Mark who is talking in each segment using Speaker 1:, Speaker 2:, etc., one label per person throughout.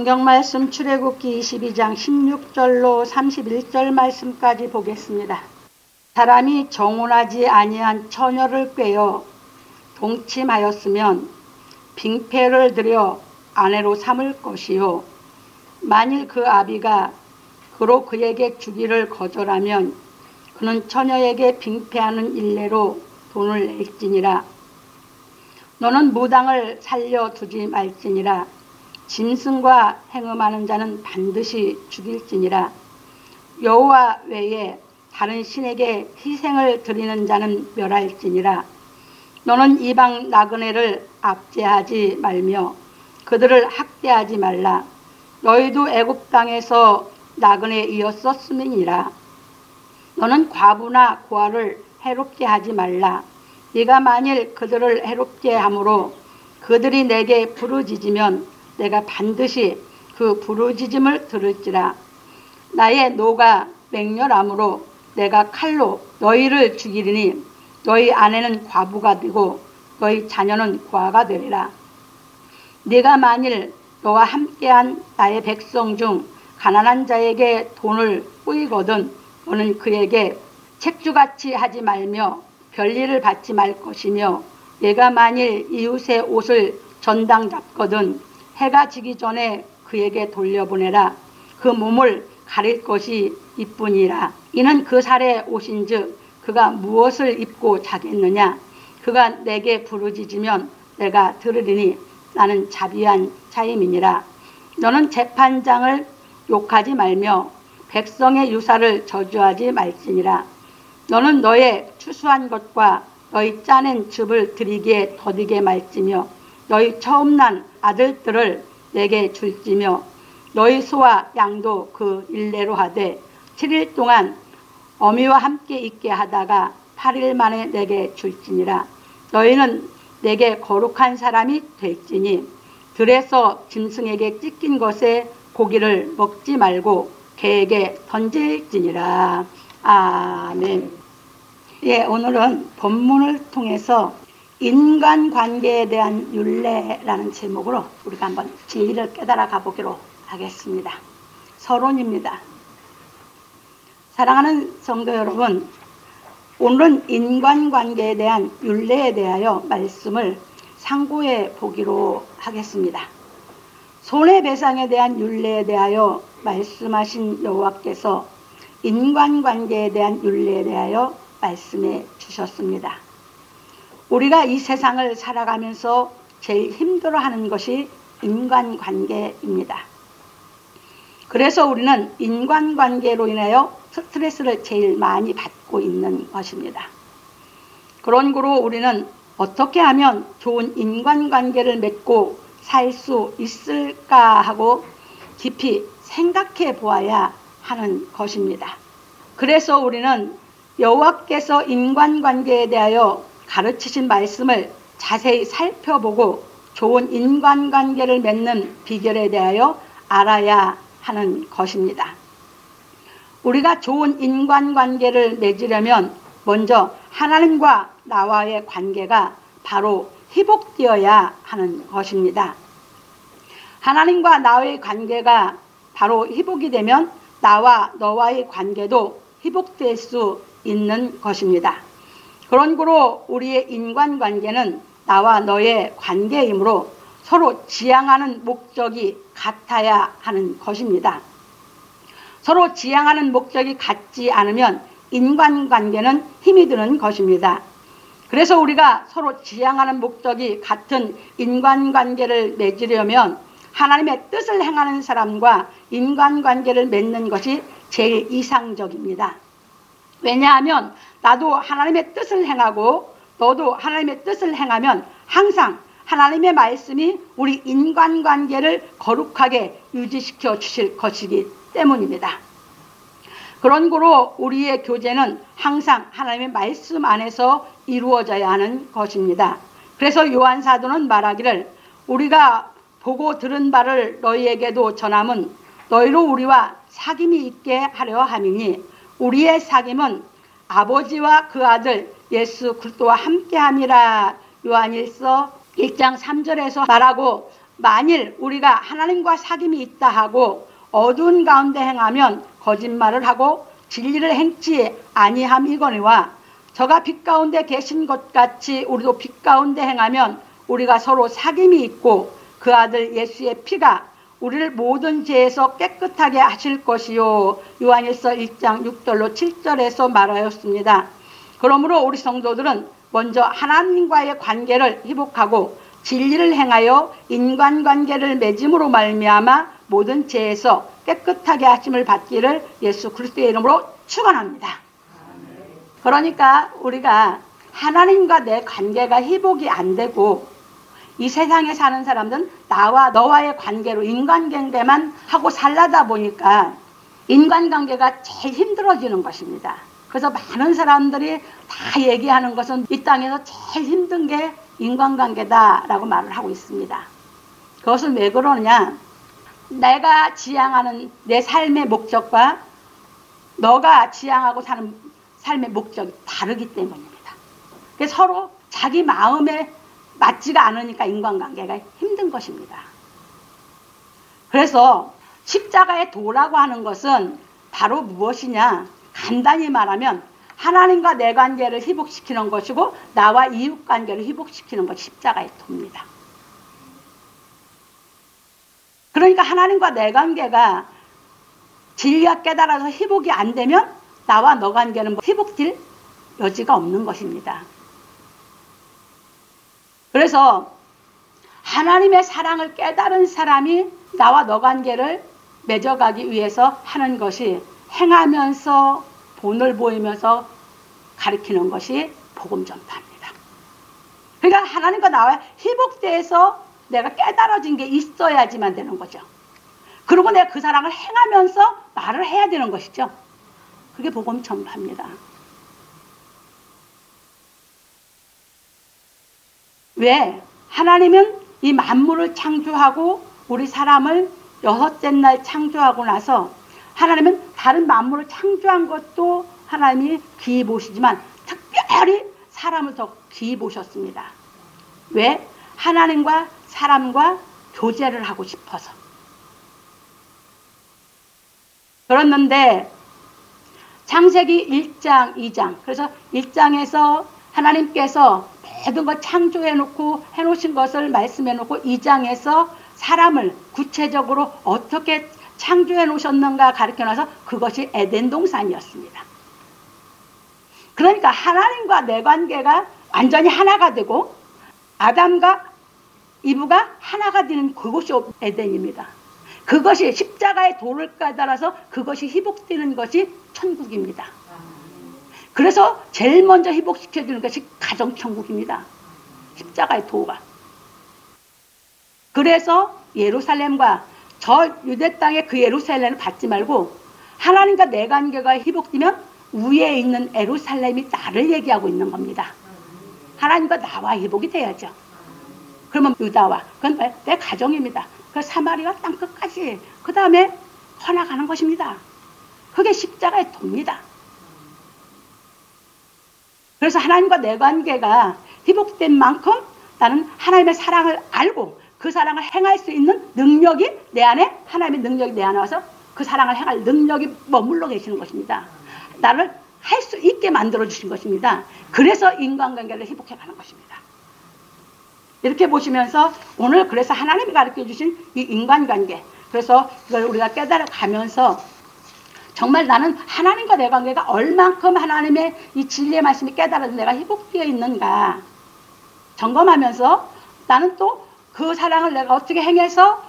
Speaker 1: 성경 말씀 출애굽기 22장 16절로 31절 말씀까지 보겠습니다. 사람이 정혼하지 아니한 처녀를 꿰어 동침하였으면 빙패를 들여 아내로 삼을 것이요, 만일 그 아비가 그로 그에게 주기를 거절하면 그는 처녀에게 빙패하는 일례로 돈을 낼지니라. 너는 무당을 살려두지 말지니라. 짐승과 행음하는 자는 반드시 죽일지니라. 여호와 외에 다른 신에게 희생을 드리는 자는 멸할지니라. 너는 이방 나그네를 압제하지 말며 그들을 학대하지 말라. 너희도 애굽 땅에서 나그네이었었음이니라. 너는 과부나 고아를 해롭게 하지 말라. 네가 만일 그들을 해롭게 함으로 그들이 내게 부르짖으면 내가 반드시 그 부르짖음을 들을지라. 나의 노가 맹렬함으로 내가 칼로 너희를 죽이리니 너희 아내는 과부가 되고 너희 자녀는 고아가 되리라. 네가 만일 너와 함께한 나의 백성 중 가난한 자에게 돈을 꾸이거든 너는 그에게 책주같이 하지 말며 별일을 받지 말 것이며, 네가 만일 이웃의 옷을 전당 잡거든 해가 지기 전에 그에게 돌려보내라. 그 몸을 가릴 것이 이뿐이라. 이는 그 살에 오신즉 그가 무엇을 입고 자겠느냐. 그가 내게 부르짖으면 내가 들으리니 나는 자비한 자임이니라. 너는 재판장을 욕하지 말며 백성의 유사를 저주하지 말지니라. 너는 너의 추수한 것과 너희 짜낸 즙을 드리기에 더디게 말지며 너희 처음 난 아들들을 내게 줄지며 너희 소와 양도 그 일례로 하되 7일 동안 어미와 함께 있게 하다가 8일 만에 내게 줄지니라. 너희는 내게 거룩한 사람이 될지니 들에서 짐승에게 찢긴 것에 고기를 먹지 말고 개에게 던질지니라. 아멘. 예, 오늘은 본문을 통해서 인간관계에 대한 율례라는 제목으로 우리가 한번 진리를 깨달아 가보기로 하겠습니다. 서론입니다. 사랑하는 성도 여러분, 오늘은 인간관계에 대한 율례에 대하여 말씀을 상고해 보기로 하겠습니다. 손해배상에 대한 율례에 대하여 말씀하신 여호와께서 인간관계에 대한 율례에 대하여 말씀해 주셨습니다. 우리가 이 세상을 살아가면서 제일 힘들어하는 것이 인간관계입니다. 그래서 우리는 인간관계로 인하여 스트레스를 제일 많이 받고 있는 것입니다. 그런 거로 우리는 어떻게 하면 좋은 인간관계를 맺고 살 수 있을까 하고 깊이 생각해 보아야 하는 것입니다. 그래서 우리는 여호와께서 인간관계에 대하여 가르치신 말씀을 자세히 살펴보고 좋은 인간관계를 맺는 비결에 대하여 알아야 하는 것입니다. 우리가 좋은 인간관계를 맺으려면 먼저 하나님과 나와의 관계가 바로 회복되어야 하는 것입니다. 하나님과 나와의 관계가 바로 회복이 되면 나와 너와의 관계도 회복될 수 있는 것입니다. 그런 거로 우리의 인간관계는 나와 너의 관계이므로 서로 지향하는 목적이 같아야 하는 것입니다. 서로 지향하는 목적이 같지 않으면 인간관계는 힘이 드는 것입니다. 그래서 우리가 서로 지향하는 목적이 같은 인간관계를 맺으려면 하나님의 뜻을 행하는 사람과 인간관계를 맺는 것이 제일 이상적입니다. 왜냐하면 나도 하나님의 뜻을 행하고 너도 하나님의 뜻을 행하면 항상 하나님의 말씀이 우리 인간관계를 거룩하게 유지시켜 주실 것이기 때문입니다. 그런 거로 우리의 교제는 항상 하나님의 말씀 안에서 이루어져야 하는 것입니다. 그래서 요한 사도는 말하기를 우리가 보고 들은 바를 너희에게도 전함은 너희로 우리와 사귐이 있게 하려 함이니 우리의 사귐은 아버지와 그 아들 예수 그리스도와 함께함이라. 요한일서 1장 3절에서 말하고 만일 우리가 하나님과 사귐이 있다 하고 어두운 가운데 행하면 거짓말을 하고 진리를 행치 아니함이거니와 저가 빛 가운데 계신 것 같이 우리도 빛 가운데 행하면 우리가 서로 사귐이 있고 그 아들 예수의 피가 우리를 모든 죄에서 깨끗하게 하실 것이요. 요한일서 1장 6절로 7절에서 말하였습니다. 그러므로 우리 성도들은 먼저 하나님과의 관계를 회복하고 진리를 행하여 인간관계를 맺음으로 말미암아 모든 죄에서 깨끗하게 하심을 받기를 예수 그리스도의 이름으로 축원합니다. 그러니까 우리가 하나님과 내 관계가 회복이 안 되고 이 세상에 사는 사람들은 나와 너와의 관계로 인간관계만 하고 살라다 보니까 인간관계가 제일 힘들어지는 것입니다. 그래서 많은 사람들이 다 얘기하는 것은 이 땅에서 제일 힘든 게 인간관계다라고 말을 하고 있습니다. 그것은 왜 그러느냐? 내가 지향하는 내 삶의 목적과 너가 지향하고 사는 삶의 목적이 다르기 때문입니다. 그래서 서로 자기 마음에 맞지가 않으니까 인간관계가 힘든 것입니다. 그래서 십자가의 도라고 하는 것은 바로 무엇이냐? 간단히 말하면 하나님과 내 관계를 회복시키는 것이고 나와 이웃 관계를 회복시키는 것이 십자가의 도입니다. 그러니까 하나님과 내 관계가 진리가 깨달아서 회복이 안 되면 나와 너 관계는 회복될 여지가 없는 것입니다. 그래서 하나님의 사랑을 깨달은 사람이 나와 너 관계를 맺어가기 위해서 하는 것이 행하면서 본을 보이면서 가리키는 것이 복음 전파입니다. 그러니까 하나님과 나와 회복돼서 내가 깨달아진 게 있어야지만 되는 거죠. 그리고 내가 그 사랑을 행하면서 말을 해야 되는 것이죠. 그게 복음 전파입니다. 왜? 하나님은 이 만물을 창조하고 우리 사람을 여섯째 날 창조하고 나서 하나님은 다른 만물을 창조한 것도 하나님이 귀히 보시지만 특별히 사람을 더 귀히 보셨습니다. 왜? 하나님과 사람과 교제를 하고 싶어서. 그랬는데 창세기 1장, 2장 그래서 1장에서 하나님께서 모든 걸 창조해 놓고 해놓으신 것을 말씀해 놓고 2장에서 사람을 구체적으로 어떻게 창조해 놓으셨는가 가르쳐 놔서 그것이 에덴 동산이었습니다. 그러니까 하나님과 내 관계가 완전히 하나가 되고 아담과 이브가 하나가 되는 그것이 에덴입니다. 그것이 십자가의 도를 깨달아서 그것이 회복되는 것이 천국입니다. 그래서 제일 먼저 회복시켜주는 것이 가정천국입니다. 십자가의 도가. 그래서 예루살렘과 저 유대 땅의 그 예루살렘을 받지 말고 하나님과 내 관계가 회복되면 위에 있는 예루살렘이 나를 얘기하고 있는 겁니다. 하나님과 나와 회복이 돼야죠. 그러면 유다와 그건 내 가정입니다. 그 사마리아 땅 끝까지 그 다음에 커나가는 것입니다. 그게 십자가의 도입니다. 그래서 하나님과 내 관계가 회복된 만큼 나는 하나님의 사랑을 알고 그 사랑을 행할 수 있는 능력이 내 안에 하나님의 능력이 내 안에 와서 그 사랑을 행할 능력이 머물러 계시는 것입니다. 나를 할 수 있게 만들어 주신 것입니다. 그래서 인간관계를 회복해 가는 것입니다. 이렇게 보시면서 오늘 그래서 하나님이 가르쳐 주신 이 인간관계 그래서 이걸 우리가 깨달아 가면서 정말 나는 하나님과 내 관계가 얼만큼 하나님의 이 진리의 말씀이 깨달아서 내가 회복되어 있는가 점검하면서 나는 또 그 사랑을 내가 어떻게 행해서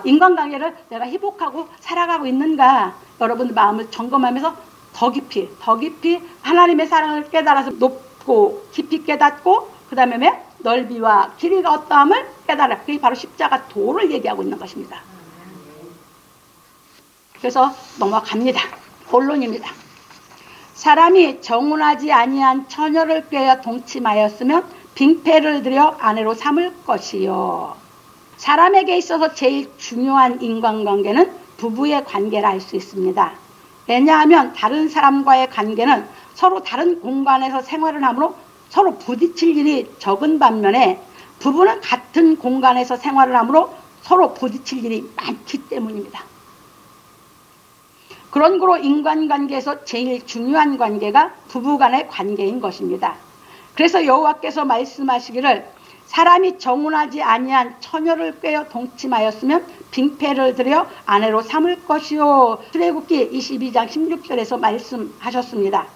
Speaker 1: 인간관계를 내가 회복하고 살아가고 있는가 여러분 마음을 점검하면서 더 깊이 하나님의 사랑을 깨달아서 높고 깊이 깨닫고 그 다음에 넓이와 길이가 어떠함을 깨달아 그게 바로 십자가 도를 얘기하고 있는 것입니다. 그래서 넘어갑니다. 본론입니다. 사람이 정혼하지 아니한 처녀를 꾀어 동침하였으면 빙패를 들여 아내로 삼을 것이요. 사람에게 있어서 제일 중요한 인간관계는 부부의 관계라 할 수 있습니다. 왜냐하면 다른 사람과의 관계는 서로 다른 공간에서 생활을 하므로 서로 부딪힐 일이 적은 반면에 부부는 같은 공간에서 생활을 하므로 서로 부딪힐 일이 많기 때문입니다. 그런 거로 인간관계에서 제일 중요한 관계가 부부간의 관계인 것입니다. 그래서 여호와께서 말씀하시기를 사람이 정혼하지 아니한 처녀를 꿰어 동침하였으면 빙패를 들여 아내로 삼을 것이요. 출애굽기 22장 16절에서 말씀하셨습니다.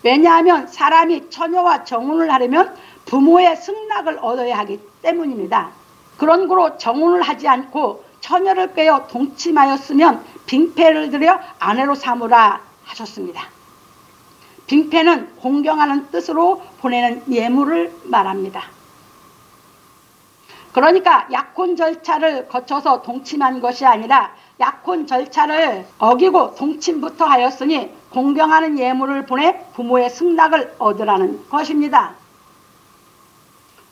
Speaker 1: 왜냐하면 사람이 처녀와 정혼을 하려면 부모의 승낙을 얻어야 하기 때문입니다. 그런 거로 정혼을 하지 않고 처녀를 꿰어 동침하였으면 빙패를 들여 아내로 삼으라 하셨습니다. 빙패는 공경하는 뜻으로 보내는 예물을 말합니다. 그러니까 약혼 절차를 거쳐서 동침한 것이 아니라 약혼 절차를 어기고 동침부터 하였으니 공경하는 예물을 보내 부모의 승낙을 얻으라는 것입니다.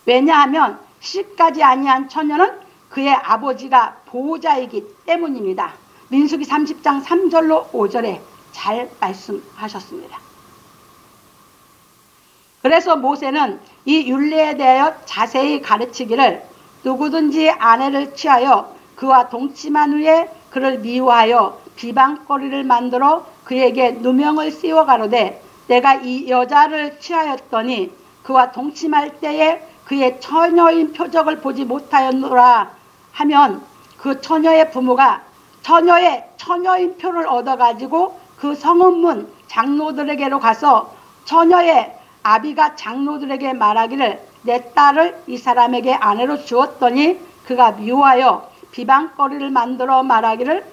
Speaker 1: 왜냐하면 시집가지 아니한 처녀는 그의 아버지가 보호자이기 때문입니다. 민수기 30장 3절로 5절에 잘 말씀하셨습니다. 그래서 모세는 이 율례에 대하여 자세히 가르치기를 누구든지 아내를 취하여 그와 동침한 후에 그를 미워하여 비방거리를 만들어 그에게 누명을 씌워 가로되 내가 이 여자를 취하였더니 그와 동침할 때에 그의 처녀인 표적을 보지 못하였노라 하면 그 처녀의 부모가 처녀인 표를 얻어가지고 그 성읍문 장로들에게로 가서 처녀의 아비가 장로들에게 말하기를 내 딸을 이 사람에게 아내로 주었더니 그가 미워하여 비방거리를 만들어 말하기를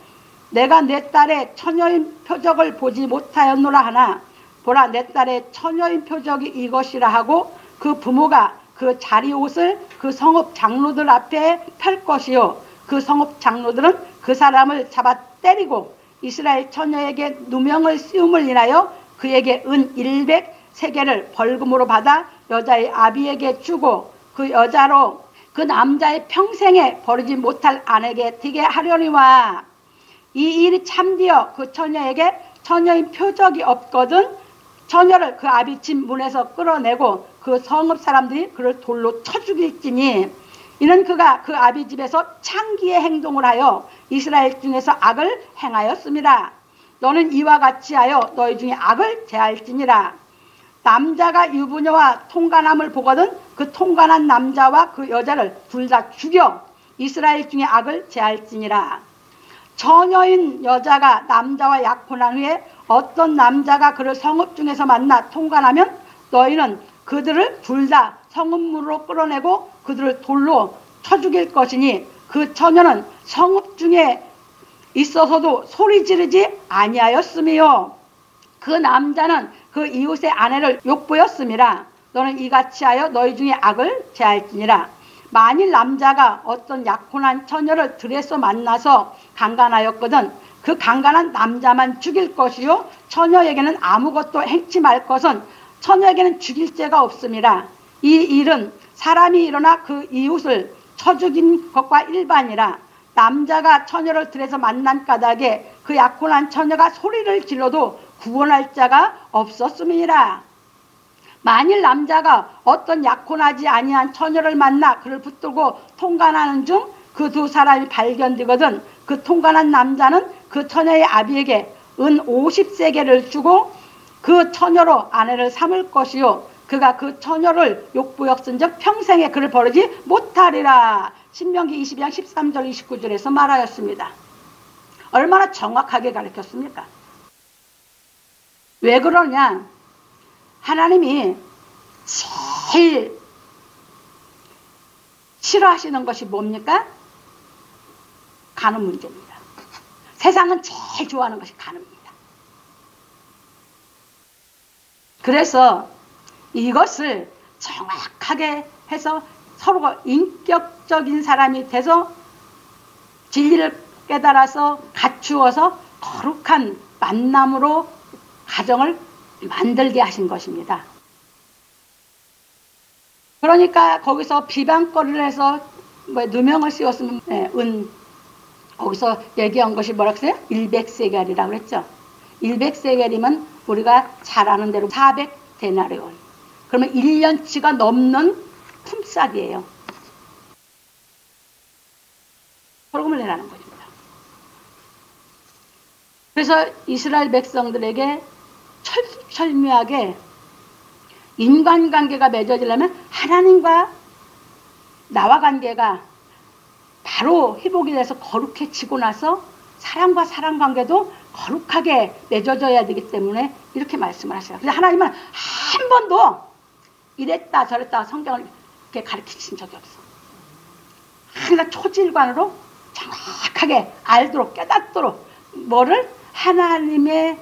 Speaker 1: 내가 내 딸의 처녀인 표적을 보지 못하였노라 하나 보라 내 딸의 처녀인 표적이 이것이라 하고 그 부모가 그 자리옷을 그 성읍 장로들 앞에 펼 것이요 그 성읍 장로들은 그 사람을 잡아 때리고 이스라엘 처녀에게 누명을 씌움을 인하여 그에게 은 100세겔을 벌금으로 받아 여자의 아비에게 주고 그 여자로 그 남자의 평생에 버리지 못할 아내에게 되게 하려니와 이 일이 참되어 그 처녀에게 처녀인 표적이 없거든 처녀를 그 아비 집 문에서 끌어내고 그 성읍 사람들이 그를 돌로 쳐 죽일지니 이는 그가 그 아비 집에서 창기의 행동을 하여 이스라엘 중에서 악을 행하였습니다. 너는 이와 같이 하여 너희 중에 악을 제할지니라. 남자가 유부녀와 통간함을 보거든 그 통간한 남자와 그 여자를 둘 다 죽여 이스라엘 중에 악을 제할지니라. 처녀인 여자가 남자와 약혼한 후에 어떤 남자가 그를 성읍 중에서 만나 통간하면 너희는 그들을 둘 다 성읍문으로 끌어내고 그들을 돌로 쳐 죽일 것이니 그 처녀는 성읍 중에 있어서도 소리 지르지 아니하였으며 그 남자는 그 이웃의 아내를 욕보였음이라. 너는 이같이 하여 너희 중에 악을 제할지니라. 만일 남자가 어떤 약혼한 처녀를 들에서 만나서 강간하였거든 그 강간한 남자만 죽일 것이요 처녀에게는 아무것도 행치 말 것은 처녀에게는 죽일 죄가 없음이라. 이 일은 사람이 일어나 그 이웃을 쳐 죽인 것과 일반이라. 남자가 처녀를 들에서 만난 까닭에 그 약혼한 처녀가 소리를 질러도 구원할 자가 없었음이라. 만일 남자가 어떤 약혼하지 아니한 처녀를 만나 그를 붙들고 통간하는 중 그 두 사람이 발견되거든 그 통간한 남자는 그 처녀의 아비에게 은 50세겔을 주고 그 처녀로 아내를 삼을 것이요 그가 그 처녀를 욕보였은즉 평생에 그를 버리지 못하리라. 신명기 22장 13절 29절에서 말하였습니다. 얼마나 정확하게 가르쳤습니까? 왜 그러냐? 하나님이 제일 싫어하시는 것이 뭡니까? 간음 문제입니다. 세상은 제일 좋아하는 것이 간음입니다. 그래서 이것을 정확하게 해서 서로가 인격적인 사람이 돼서 진리를 깨달아서 갖추어서 거룩한 만남으로 가정을 만들게 하신 것입니다. 그러니까 거기서 비방거리를 해서 누명을 씌웠으면 거기서 얘기한 것이 뭐라고 했어요? 100세겔이라고 그랬죠. 100세겔이면 우리가 잘 아는 대로 400데나리온. 그러면 1년치가 넘는 품삯이에요. 벌금을 내라는 것입니다. 그래서 이스라엘 백성들에게 철두철미하게 인간관계가 맺어지려면 하나님과 나와 관계가 바로 회복이 돼서 거룩해지고 나서 사람과 사람 관계도 거룩하게 맺어져야 되기 때문에 이렇게 말씀을 하세요. 그래서 하나님은 한 번도 이랬다 저랬다 성경을 이렇게 가르치신 적이 없어. 항상 초질관으로 정확하게 알도록 깨닫도록 뭐를 하나님의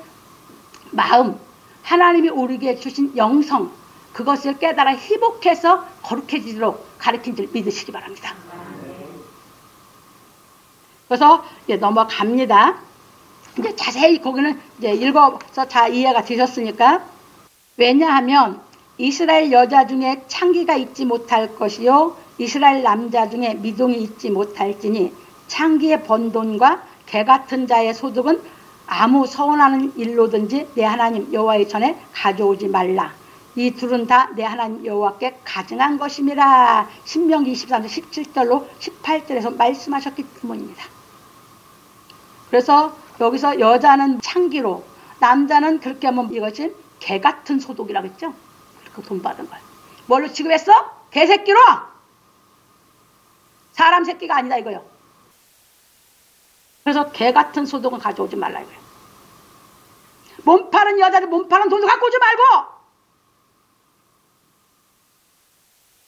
Speaker 1: 마음, 하나님이 우리에게 주신 영성, 그것을 깨달아 회복해서 거룩해지도록 가르친 줄 믿으시기 바랍니다. 그래서 이제 넘어갑니다. 이제 자세히 거기는 이제 읽어서 다 이해가 되셨으니까. 왜냐하면 이스라엘 여자 중에 창기가 있지 못할 것이요 이스라엘 남자 중에 미동이 있지 못할지니 창기의 번 돈과 개 같은 자의 소득은 아무 서운하는 일로든지 내 하나님 여호와의 전에 가져오지 말라. 이 둘은 다 내 하나님 여호와께 가증한 것임이라. 신명기 23장 17절로 18절에서 말씀하셨기 때문입니다. 그래서 여기서 여자는 창기로 남자는 그렇게 하면 이것이 개 같은 소득이라고 했죠. 그 돈 받은 걸 뭘로 취급했어? 개새끼로. 사람 새끼가 아니다 이거요. 그래서 개 같은 소득은 가져오지 말라 이거예요. 몸 파는 여자들 몸 파는 돈도 갖고 오지 말고.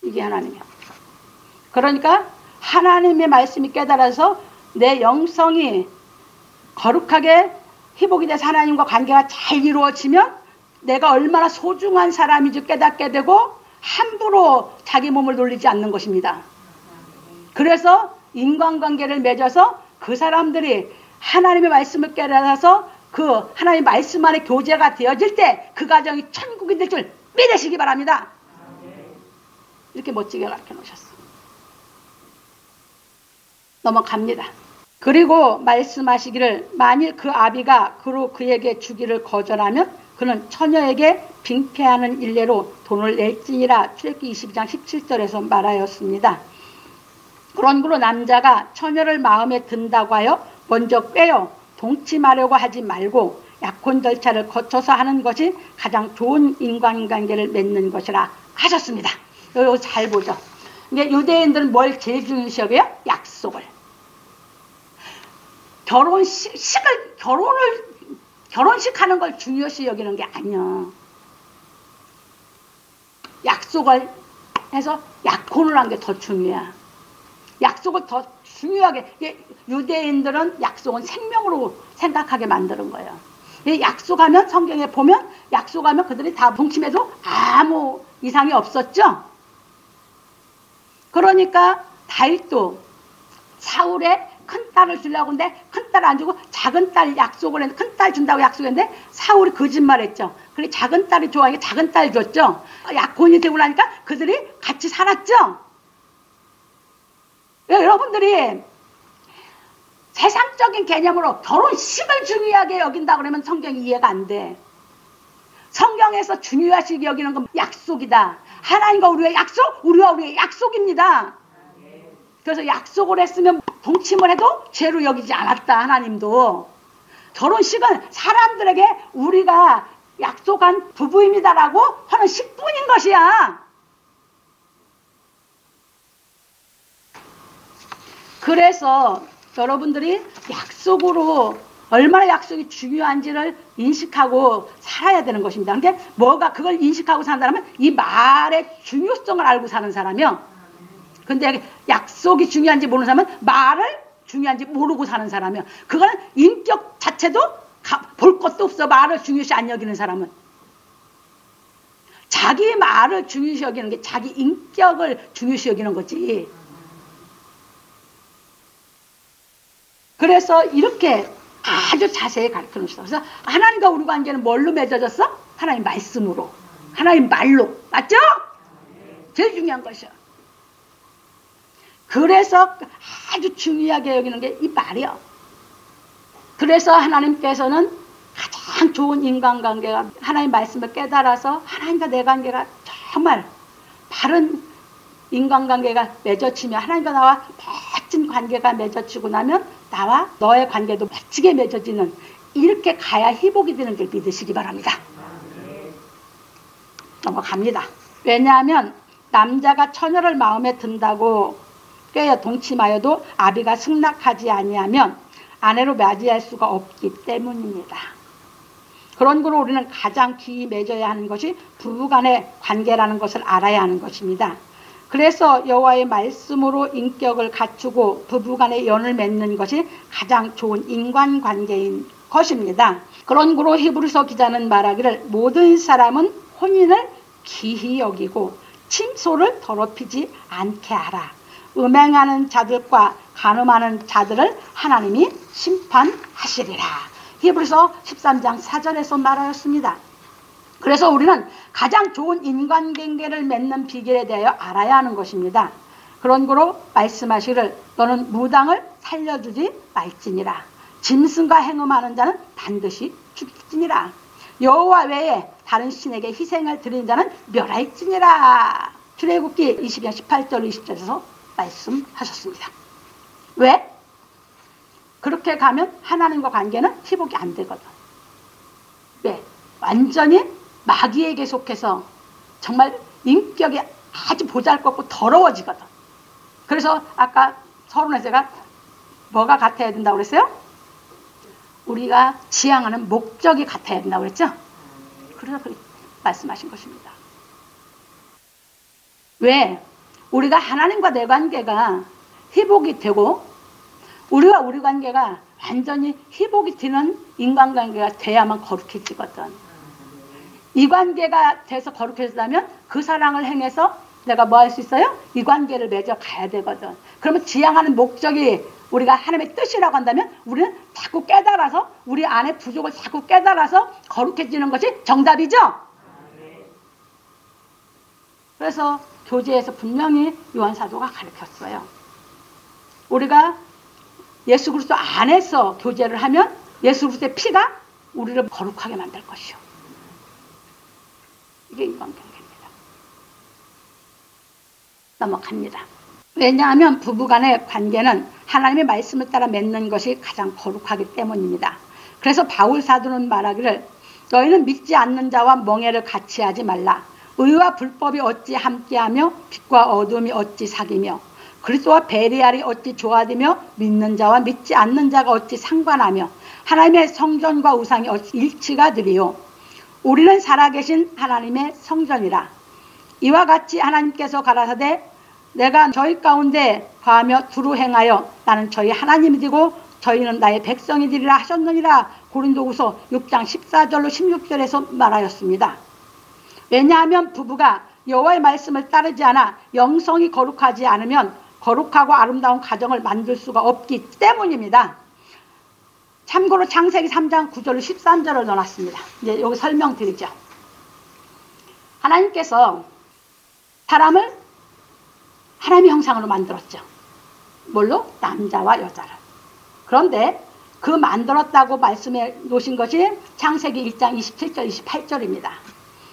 Speaker 1: 이게 하나님이야. 그러니까 하나님의 말씀이 깨달아서 내 영성이 거룩하게 회복이 돼서 하나님과 관계가 잘 이루어지면 내가 얼마나 소중한 사람인지 깨닫게 되고 함부로 자기 몸을 놀리지 않는 것입니다. 그래서 인간관계를 맺어서 그 사람들이 하나님의 말씀을 깨달아서 그 하나님의 말씀 안에 교제가 되어질 때 그 가정이 천국이 될 줄 믿으시기 바랍니다. 이렇게 멋지게 가르쳐 놓으셨어. 넘어갑니다. 그리고 말씀하시기를 만일 그 아비가 그로 그에게 주기를 거절하면 그는 처녀에게 빙패하는 일례로 돈을 낼지니라. 출애굽기 22장 17절에서 말하였습니다. 그러므로 남자가 처녀를 마음에 든다고 하여 먼저 꿰어 동침하려고 하지 말고 약혼 절차를 거쳐서 하는 것이 가장 좋은 인간관계를 맺는 것이라 하셨습니다. 여기 잘 보죠. 이제 유대인들은 뭘 제일 중요시 여겨요? 약속을. 결혼식 하는 걸 중요시 여기는 게 아니야. 약속을 해서 약혼을 한 게 더 중요해. 약속을 더 중요하게, 유대인들은 약속은 생명으로 생각하게 만드는 거예요. 약속하면 성경에 보면 약속하면 그들이 다 동침해도 아무 이상이 없었죠. 그러니까 다윗도 사울의 큰 딸을 주려고 했는데 큰 딸 안 주고 작은 딸 약속을 했는데 큰 딸 준다고 약속했는데 사울이 거짓말했죠. 그래 작은 딸이 좋아하니까 작은 딸 줬죠. 약혼이 되고 나니까 그들이 같이 살았죠. 여러분들이 세상적인 개념으로 결혼식을 중요하게 여긴다 그러면 성경이 이해가 안 돼. 성경에서 중요하게 여기는 건 약속이다. 하나님과 우리의 약속, 우리와 우리의 약속입니다. 그래서 약속을 했으면 동침을 해도 죄로 여기지 않았다. 하나님도. 결혼식은 사람들에게 우리가 약속한 부부입니다라고 하는 식뿐인 것이야. 그래서 여러분들이 약속으로 얼마나 약속이 중요한지를 인식하고 살아야 되는 것입니다. 근데 뭐가 그걸 인식하고 산다면 이 말의 중요성을 알고 사는 사람이요. 근데 약속이 중요한지 모르는 사람은 말을 중요한지 모르고 사는 사람이요. 그거는 인격 자체도 볼 것도 없어. 말을 중요시 안 여기는 사람은. 자기 말을 중요시 여기는 게 자기 인격을 중요시 여기는 거지. 그래서 이렇게 아주 자세히 가르쳐 놓으셨어. 그래서 하나님과 우리 관계는 뭘로 맺어졌어? 하나님 말씀으로. 하나님 말로. 맞죠? 제일 중요한 것이야. 그래서 아주 중요하게 여기는 게 이 말이야. 그래서 하나님께서는 가장 좋은 인간관계가 하나님 말씀을 깨달아서 하나님과 내 관계가 정말 바른 인간관계가 맺어지며 하나님과 나와 멋진 관계가 맺어지고 나면 나와 너의 관계도 멋지게 맺어지는, 이렇게 가야 회복이 되는 줄 믿으시기 바랍니다. 넘어갑니다. 왜냐하면 남자가 처녀를 마음에 든다고 꾀어 동침하여도 아비가 승낙하지 아니하면 아내로 맞이할 수가 없기 때문입니다. 그런 거로 우리는 가장 기이 맺어야 하는 것이 부부간의 관계라는 것을 알아야 하는 것입니다. 그래서 여호와의 말씀으로 인격을 갖추고 부부간의 연을 맺는 것이 가장 좋은 인간관계인 것입니다. 그런 거로 히브리서 기자는 말하기를 모든 사람은 혼인을 기히 여기고 침소를 더럽히지 않게 하라. 음행하는 자들과 간음하는 자들을 하나님이 심판하시리라. 히브리서 13장 4절에서 말하였습니다. 그래서 우리는 가장 좋은 인간관계를 맺는 비결에 대하여 알아야 하는 것입니다. 그런 거로 말씀하시기를 너는 무당을 살려주지 말지니라. 짐승과 행음하는 자는 반드시 죽일지니라. 여호와 외에 다른 신에게 희생을 드리는 자는 멸할지니라. 출애굽기 22장 18절 20절에서 말씀하셨습니다. 왜? 그렇게 가면 하나님과 관계는 회복이 안 되거든. 왜? 완전히 마귀에게 속해서 정말 인격이 아주 보잘것없고 더러워지거든. 그래서 아까 서론에서 제가 뭐가 같아야 된다고 그랬어요? 우리가 지향하는 목적이 같아야 된다고 그랬죠? 그래서 그렇게 말씀하신 것입니다. 왜? 우리가 하나님과 내 관계가 회복이 되고 우리와 우리 관계가 완전히 회복이 되는 인간관계가 돼야만 거룩해지거든. 이 관계가 돼서 거룩해지려면 그 사랑을 행해서 내가 뭐 할 수 있어요? 이 관계를 맺어 가야 되거든. 그러면 지향하는 목적이 우리가 하나님의 뜻이라고 한다면 우리는 자꾸 깨달아서 우리 안의 부족을 자꾸 깨달아서 거룩해지는 것이 정답이죠? 그래서 교제에서 분명히 요한사도가 가르쳤어요. 우리가 예수 그리스도 안에서 교제를 하면 예수 그리스도의 피가 우리를 거룩하게 만들 것이요. 이게 인간관계입니다. 넘어갑니다. 왜냐하면 부부간의 관계는 하나님의 말씀을 따라 맺는 것이 가장 거룩하기 때문입니다. 그래서 바울 사도는 말하기를 너희는 믿지 않는 자와 멍에를 같이 하지 말라. 의와 불법이 어찌 함께하며 빛과 어둠이 어찌 사귀며 그리스도와 베리알이 어찌 조화되며 믿는 자와 믿지 않는 자가 어찌 상관하며 하나님의 성전과 우상이 어찌 일치가 되리요. 우리는 살아계신 하나님의 성전이라. 이와 같이 하나님께서 가라사대 내가 저희 가운데 거하며 두루 행하여 나는 저희 하나님이 되고 저희는 나의 백성이 되리라 하셨느니라. 고린도후서 6장 14절로 16절에서 말하였습니다. 왜냐하면 부부가 여호와의 말씀을 따르지 않아 영성이 거룩하지 않으면 거룩하고 아름다운 가정을 만들 수가 없기 때문입니다. 참고로 창세기 3장 9절로 13절을 넣어놨습니다. 이제 여기 설명드리죠. 하나님께서 사람을 하나님의 형상으로 만들었죠. 뭘로? 남자와 여자를. 그런데 그 만들었다고 말씀해 놓으신 것이 창세기 1장 27절 28절입니다.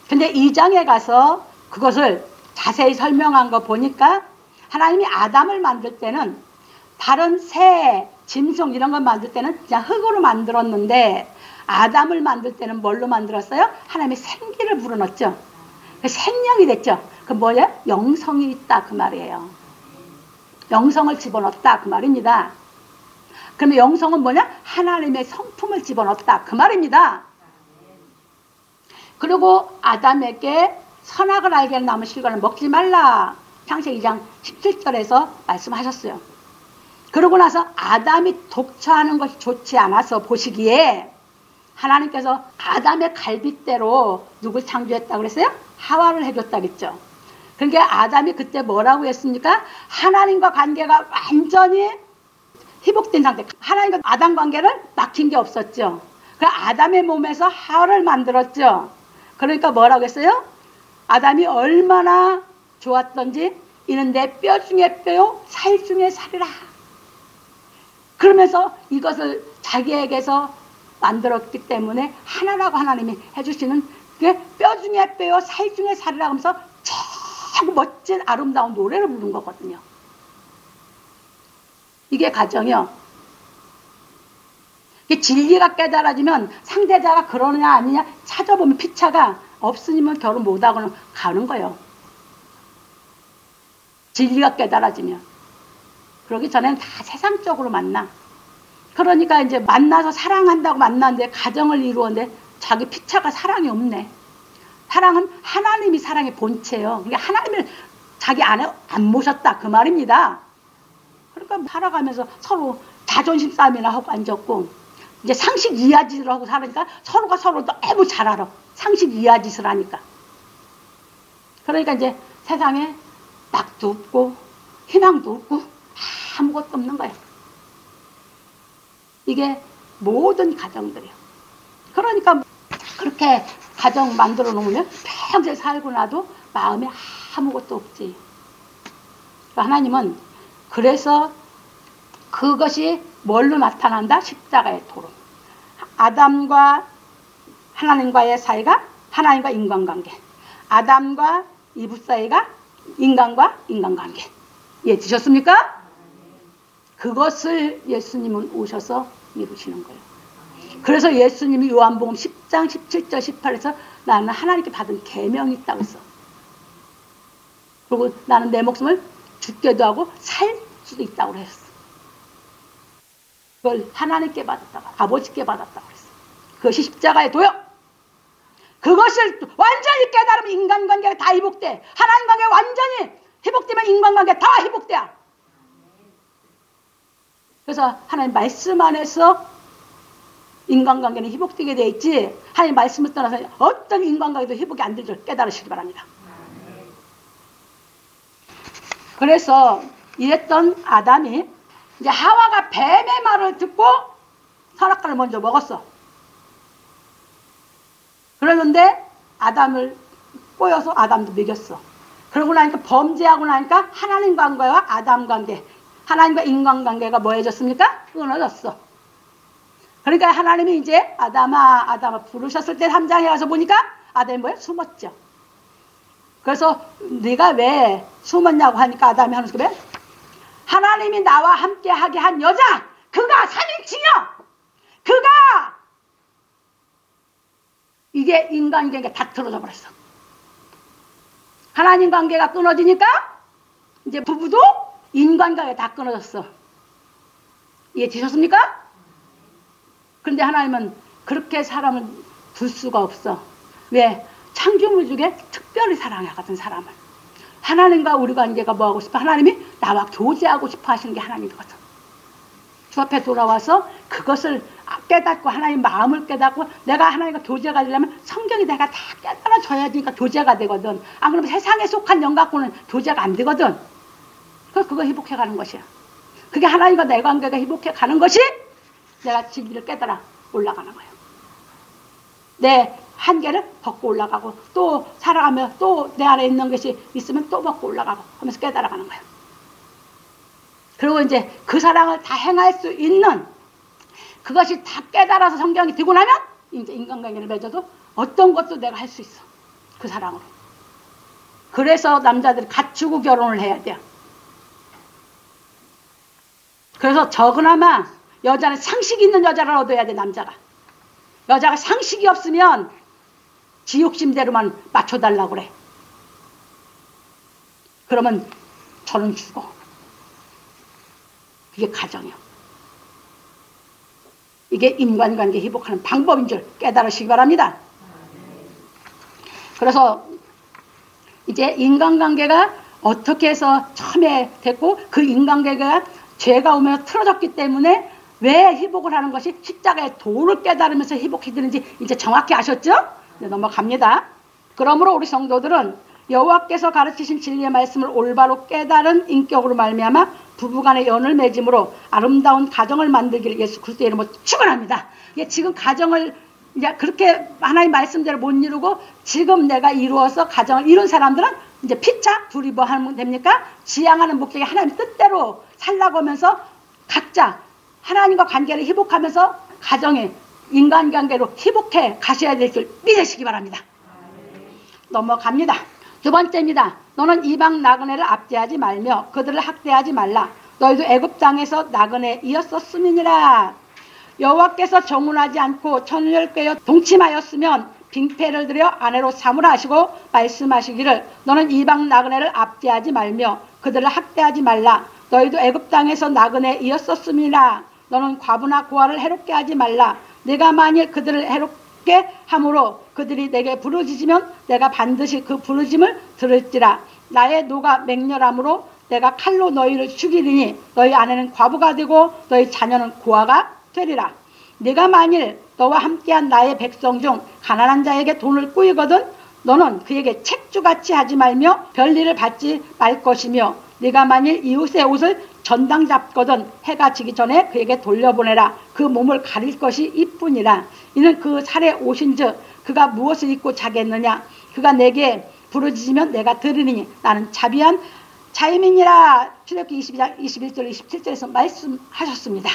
Speaker 1: 근데 2장에 가서 그것을 자세히 설명한 거 보니까 하나님이 아담을 만들 때는 다른 새, 짐승 이런 걸 만들 때는 그냥 흙으로 만들었는데 아담을 만들 때는 뭘로 만들었어요? 하나님의 생기를 불어넣었죠. 생명이 됐죠. 그 뭐예요? 영성이 있다 그 말이에요. 영성을 집어넣었다 그 말입니다. 그러면 영성은 뭐냐? 하나님의 성품을 집어넣었다 그 말입니다. 그리고 아담에게 선악을 알게 하는 나무 실과를 먹지 말라. 창세기 2장 17절에서 말씀하셨어요. 그러고 나서 아담이 독처하는 것이 좋지 않아서 보시기에 하나님께서 아담의 갈빗대로 누굴 창조했다고 그랬어요? 하와를 해줬다고 했죠. 그러니까 아담이 그때 뭐라고 했습니까? 하나님과 관계가 완전히 회복된 상태. 하나님과 아담 관계를 막힌 게 없었죠. 그 아담의 몸에서 하와를 만들었죠. 그러니까 뭐라고 했어요? 아담이 얼마나 좋았던지 이는 내 뼈 중에 뼈요 살 중에 살이라. 그러면서 이것을 자기에게서 만들었기 때문에 하나라고 하나님이 해주시는 게 뼈 중에 뼈요 살 중에 살이라 하면서 최고 멋진 아름다운 노래를 부른 거거든요. 이게 가정이요. 진리가 깨달아지면 상대자가 그러느냐 아니냐 찾아보면 피차가 없으면 결혼 못하고는 가는 거예요. 진리가 깨달아지면. 그러기 전에는 다 세상적으로 만나. 그러니까 이제 만나서 사랑한다고 만났는데 가정을 이루었는데 자기 피차가 사랑이 없네. 사랑은 하나님이 사랑의 본체예요. 그러니까 하나님을 자기 안에 안 모셨다 그 말입니다. 그러니까 살아가면서 서로 자존심 싸움이나 하고 앉았고 이제 상식 이하 짓을 하고 살으니까 서로가 서로 너무 잘 알아. 상식 이하 짓을 하니까. 그러니까 이제 세상에 낙도 없고 희망도 없고 아무것도 없는 거예요. 이게 모든 가정들이에요. 그러니까 그렇게 가정 만들어 놓으면 평생 살고 나도 마음에 아무것도 없지. 하나님은 그래서 그것이 뭘로 나타난다? 십자가의 도로. 아담과 하나님과의 사이가 하나님과 인간관계. 아담과 이브 사이가 인간과 인간관계. 이해되셨습니까? 그것을 예수님은 오셔서 이루시는 거예요. 그래서 예수님이 요한복음 10장 17절 18에서 나는 하나님께 받은 계명이 있다고 했어. 그리고 나는 내 목숨을 죽게도 하고 살 수도 있다고 했어. 그걸 하나님께 받았다고, 아버지께 받았다고 그랬어. 그것이 십자가의 도요. 그것을 완전히 깨달으면 인간관계가 다 회복돼. 하나님 관계가 완전히 회복되면 인간관계가 다 회복돼야. 그래서 하나님 말씀 안에서 인간관계는 회복되게 돼 있지 하나님 말씀을 떠나서 어떤 인간관계도 회복이 안 될 줄 깨달으시기 바랍니다. 그래서 이랬던 아담이 이제 하와가 뱀의 말을 듣고 선악과를 먼저 먹었어. 그러는데 아담을 꼬여서 아담도 먹였어. 그러고 나니까 범죄하고 나니까 하나님 관계와 아담 관계, 하나님과 인간관계가 뭐해졌습니까? 끊어졌어. 그러니까 하나님이 이제 아담아 부르셨을 때 3장에 가서 보니까 아담이 뭐야? 숨었죠. 그래서 네가 왜 숨었냐고 하니까 아담이 하는 소리 하나님이 나와 함께 하게 한 여자 그가 3인칭이야. 그가 이게 인간관계가 다 틀어져 버렸어. 하나님 관계가 끊어지니까 이제 부부도 인간관계가 다 끊어졌어. 이해되셨습니까? 그런데 하나님은 그렇게 사람을 둘 수가 없어. 왜? 창조물 중에 특별히 사랑하거든 사람을. 하나님과 우리 관계가 뭐하고 싶어? 하나님이 나와 교제하고 싶어 하시는 게 하나님이거든. 주 앞에 돌아와서 그것을 깨닫고 하나님 마음을 깨닫고 내가 하나님과 교제가 되려면 성경이 내가 다 깨달아줘야지니까 교제가 되거든. 안 그러면 세상에 속한 영 갖고는 교제가 안 되거든. 그래서 그거 회복해가는 것이야. 그게 하나님과 내 관계가 회복해가는 것이 내가 진리를 깨달아 올라가는 거예요. 내 한계를 벗고 올라가고 또 살아가며 또 내 안에 있는 것이 있으면 또 벗고 올라가고 하면서 깨달아가는 거예요. 그리고 이제 그 사랑을 다 행할 수 있는 그것이 다 깨달아서 성경이 되고 나면 이제 인간관계를 맺어도 어떤 것도 내가 할 수 있어. 그 사랑으로. 그래서 남자들이 갖추고 결혼을 해야 돼요. 그래서 적으나마 여자는 상식 있는 여자를 얻어야 돼. 남자가. 여자가 상식이 없으면 지 욕심대로만 맞춰달라고 그래. 그러면 저는 죽어. 그게 가정이요. 이게 인간관계 회복하는 방법인 줄 깨달으시기 바랍니다. 그래서 이제 인간관계가 어떻게 해서 처음에 됐고 그 인간관계가 죄가 오면 틀어졌기 때문에 왜 회복을 하는 것이 십자가의 도를 깨달으면서 회복이 되는지 이제 정확히 아셨죠? 네, 넘어갑니다. 그러므로 우리 성도들은 여호와께서 가르치신 진리의 말씀을 올바로 깨달은 인격으로 말미암아 부부간의 연을 맺음으로 아름다운 가정을 만들기를 예수 그리스도의 이름으로 축원합니다. 지금 가정을 이제 그렇게 하나님 말씀대로 못 이루고 지금 내가 이루어서 가정을 이룬 사람들은 이제 피차 둘이 뭐 하면 됩니까? 지향하는 목적이 하나님 뜻대로 살라고 하면서 각자 하나님과 관계를 회복하면서 가정에 인간관계로 회복해 가셔야 될 줄 믿으시기 바랍니다. 넘어갑니다. 두 번째입니다. 너는 이방 나그네를 압제하지 말며 그들을 학대하지 말라. 너희도 애굽 땅에서 나그네이었었음이니라. 여호와께서 정운하지 않고 천을 꿰어 동침하였으면 빙패를 들여 아내로 삼으라 하시고 말씀하시기를 너는 이방 나그네를 압제하지 말며 그들을 학대하지 말라. 너희도 애굽 땅에서 나그네이었었음이니라. 너는 과부나 고아를 해롭게 하지 말라. 내가 만일 그들을 해롭게 함으로 그들이 내게 부르짖으면 내가 반드시 그 부르짐을 들을지라. 나의 노가 맹렬함으로 내가 칼로 너희를 죽이리니 너희 아내는 과부가 되고 너희 자녀는 고아가 되리라. 네가 만일 너와 함께한 나의 백성 중 가난한 자에게 돈을 꾸이거든 너는 그에게 책주같이 하지 말며 별일을 받지 말 것이며 네가 만일 이웃의 옷을 전당 잡거든 해가 지기 전에 그에게 돌려보내라. 그 몸을 가릴 것이 이뿐이라. 이는 그 살에 오신즉 그가 무엇을 입고 자겠느냐. 그가 내게 부르짖으면 내가 들으리니 나는 자비한 자임이니라. 출애굽기 22장 21절 27절에서 말씀하셨습니다.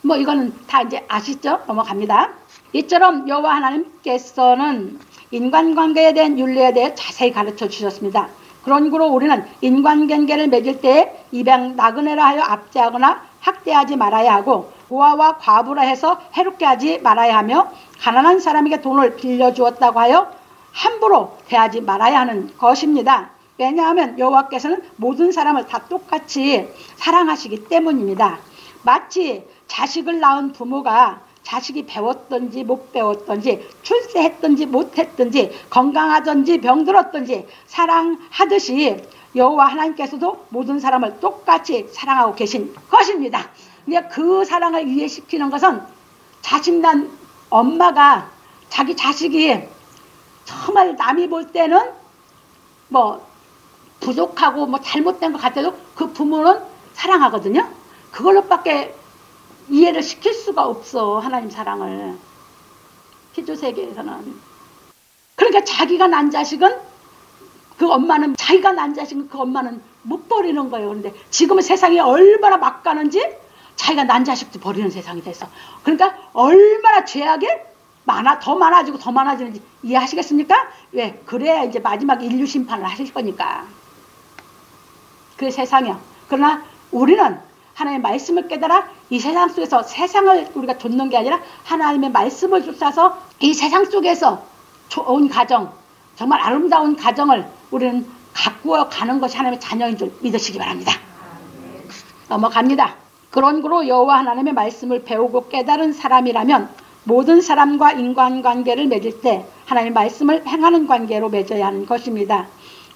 Speaker 1: 뭐 이거는 다 이제 아시죠? 넘어갑니다. 이처럼 여호와 하나님께서는 인간관계에 대한 윤리에 대해 자세히 가르쳐 주셨습니다. 그런 거로 우리는 인간관계를 맺을 때에 이방 나그네라 하여 압제하거나 학대하지 말아야 하고 고아와 과부라 해서 해롭게 하지 말아야 하며 가난한 사람에게 돈을 빌려주었다고 하여 함부로 대하지 말아야 하는 것입니다. 왜냐하면 여호와께서는 모든 사람을 다 똑같이 사랑하시기 때문입니다. 마치 자식을 낳은 부모가 자식이 배웠던지 못 배웠던지 출세했던지 못했던지 건강하던지 병들었던지 사랑하듯이 여호와 하나님께서도 모든 사람을 똑같이 사랑하고 계신 것입니다. 근데 그 사랑을 이해시키는 것은 자식 난 엄마가 자기 자식이 정말 남이 볼 때는 뭐 부족하고 뭐 잘못된 것 같아도 그 부모는 사랑하거든요. 그걸로밖에 이해를 시킬 수가 없어. 하나님 사랑을. 기초세계에서는. 그러니까 자기가 난 자식은 그 엄마는 자기가 난 자식은 그 엄마는 못 버리는 거예요. 그런데 지금은 세상이 얼마나 막 가는지 자기가 난 자식도 버리는 세상이 됐어. 그러니까 얼마나 죄악이 더 많아지고 더 많아지는지 이해하시겠습니까? 왜? 그래야 이제 마지막 인류 심판을 하실 거니까. 그 세상이요. 그러나 우리는 하나님의 말씀을 깨달아 이 세상 속에서 세상을 우리가 좇는 게 아니라 하나님의 말씀을 쫓아서 이 세상 속에서 좋은 가정, 정말 아름다운 가정을 우리는 가꾸어 가는 것이 하나님의 자녀인 줄 믿으시기 바랍니다. 넘어갑니다. 그런 거로 여호와 하나님의 말씀을 배우고 깨달은 사람이라면 모든 사람과 인간관계를 맺을 때 하나님의 말씀을 행하는 관계로 맺어야 하는 것입니다.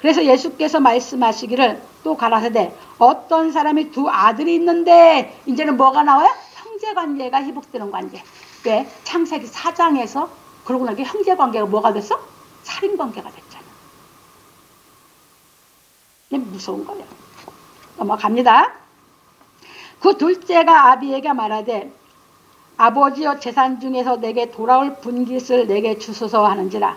Speaker 1: 그래서 예수께서 말씀하시기를 또 가라사대 어떤 사람이 두 아들이 있는데 이제는 뭐가 나와요? 형제관계가 회복되는 관계. 왜? 창세기 4장에서 그러고 나니까 형제관계가 뭐가 됐어? 살인관계가 됐잖아. 이게 무서운 거예요. 넘어갑니다. 그 둘째가 아비에게 말하되 아버지여 재산 중에서 내게 돌아올 분깃을 내게 주소서 하는지라.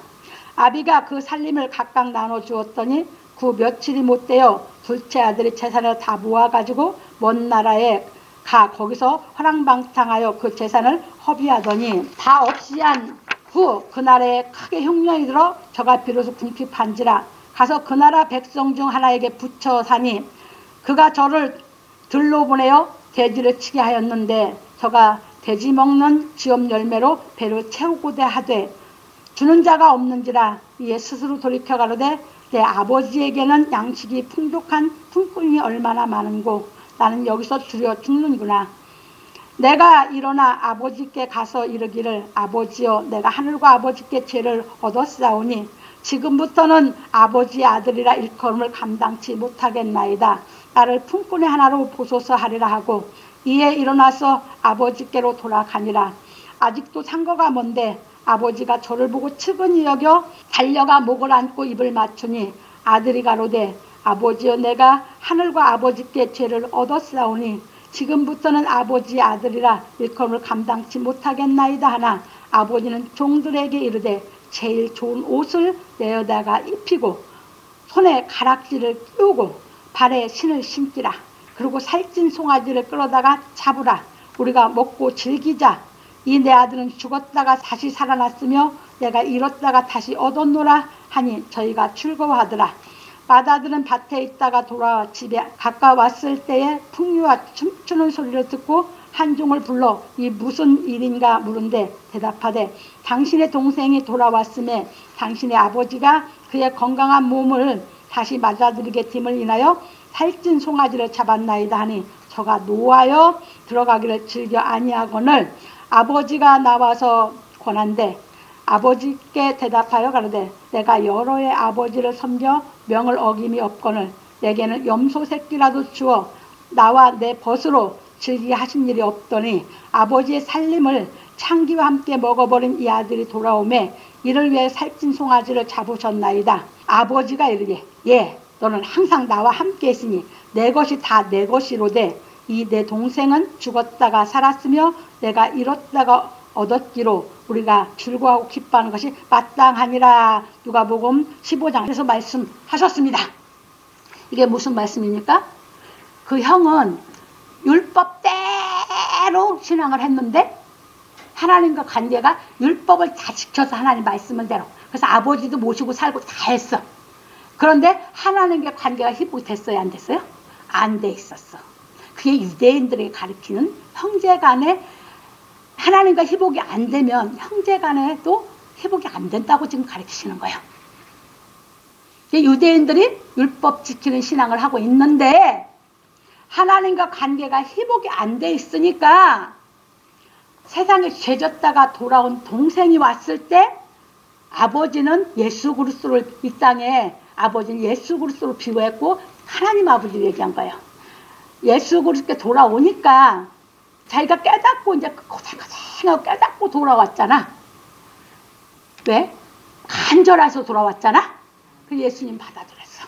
Speaker 1: 아비가 그 살림을 각각 나눠 주었더니 그 며칠이 못되어 둘째 아들이 재산을 다 모아가지고 먼 나라에 가 거기서 화랑방탕하여 그 재산을 허비하더니 다 없이 한 후 그 나라에 크게 흉년이 들어 저가 비로소 궁핍한지라. 가서 그 나라 백성 중 하나에게 붙여 사니 그가 저를 들로 보내어 돼지를 치게 하였는데 저가 돼지 먹는 지업 열매로 배를 채우고대 하되 주는 자가 없는지라. 이에 스스로 돌이켜 가로되 내 아버지에게는 양식이 풍족한 품꾼이 얼마나 많은고 나는 여기서 줄여 죽는구나. 내가 일어나 아버지께 가서 이르기를 아버지여 내가 하늘과 아버지께 죄를 얻었사오니 지금부터는 아버지의 아들이라 일컬음을 감당치 못하겠나이다. 나를 품꾼의 하나로 보소서 하리라 하고 이에 일어나서 아버지께로 돌아가니라. 아직도 상거가 먼데 아버지가 저를 보고 측은히 여겨 달려가 목을 안고 입을 맞추니 아들이 가로되 아버지여 내가 하늘과 아버지께 죄를 얻었사오니 지금부터는 아버지의 아들이라 일컬음을 감당치 못하겠나이다 하나 아버지는 종들에게 이르되 제일 좋은 옷을 내어다가 입히고 손에 가락지를 끼우고 발에 신을 신기라. 그리고 살찐 송아지를 끌어다가 잡으라. 우리가 먹고 즐기자. 이 내 아들은 죽었다가 다시 살아났으며 내가 잃었다가 다시 얻었노라 하니 저희가 즐거워하더라. 맏아들은 밭에 있다가 돌아와 집에 가까웠을 때에 풍류와 춤추는 소리를 듣고 한중을 불러 이 무슨 일인가 물은데 대답하되 당신의 동생이 돌아왔음에 당신의 아버지가 그의 건강한 몸을 다시 맞아들이게 됨을 인하여 살찐 송아지를 잡았나이다 하니 저가 노하여 들어가기를 즐겨 아니하거늘 아버지가 나와서 권한대 아버지께 대답하여 가로되 내가 여러 해 아버지를 섬겨 명을 어김이 없거늘 내게는 염소 새끼라도 주어 나와 내 벗으로 즐기게 하신 일이 없더니 아버지의 살림을 창기와 함께 먹어버린 이 아들이 돌아오매 이를 위해 살찐 송아지를 잡으셨나이다. 아버지가 이르되 예 너는 항상 나와 함께 했으니 내 것이 다 내 것이로되 이 내 동생은 죽었다가 살았으며 내가 잃었다가 얻었기로 우리가 즐거워하고 기뻐하는 것이 마땅하니라. 누가복음 15장에서 말씀하셨습니다. 이게 무슨 말씀입니까? 그 형은 율법대로 신앙을 했는데 하나님과 관계가 율법을 다 지켜서 하나님 말씀은 대로 그래서 아버지도 모시고 살고 다 했어. 그런데 하나님과 관계가 회복이 됐어요? 안 됐어요? 안 돼 있었어. 그게 유대인들에게 가르치는 형제간에 하나님과 회복이 안 되면 형제간에도 회복이 안 된다고 지금 가르치시는 거예요. 유대인들이 율법 지키는 신앙을 하고 있는데 하나님과 관계가 회복이 안 돼 있으니까 세상에 죄졌다가 돌아온 동생이 왔을 때 아버지는 예수 그리스도를 이 땅에 아버지는 예수 그리스도로 비유했고 하나님 아버지를 얘기한 거예요. 예수 그리스도께 돌아오니까 자기가 깨닫고 이제 고생하고 깨닫고 돌아왔잖아. 왜? 간절해서 돌아왔잖아. 그 예수님 받아들였어.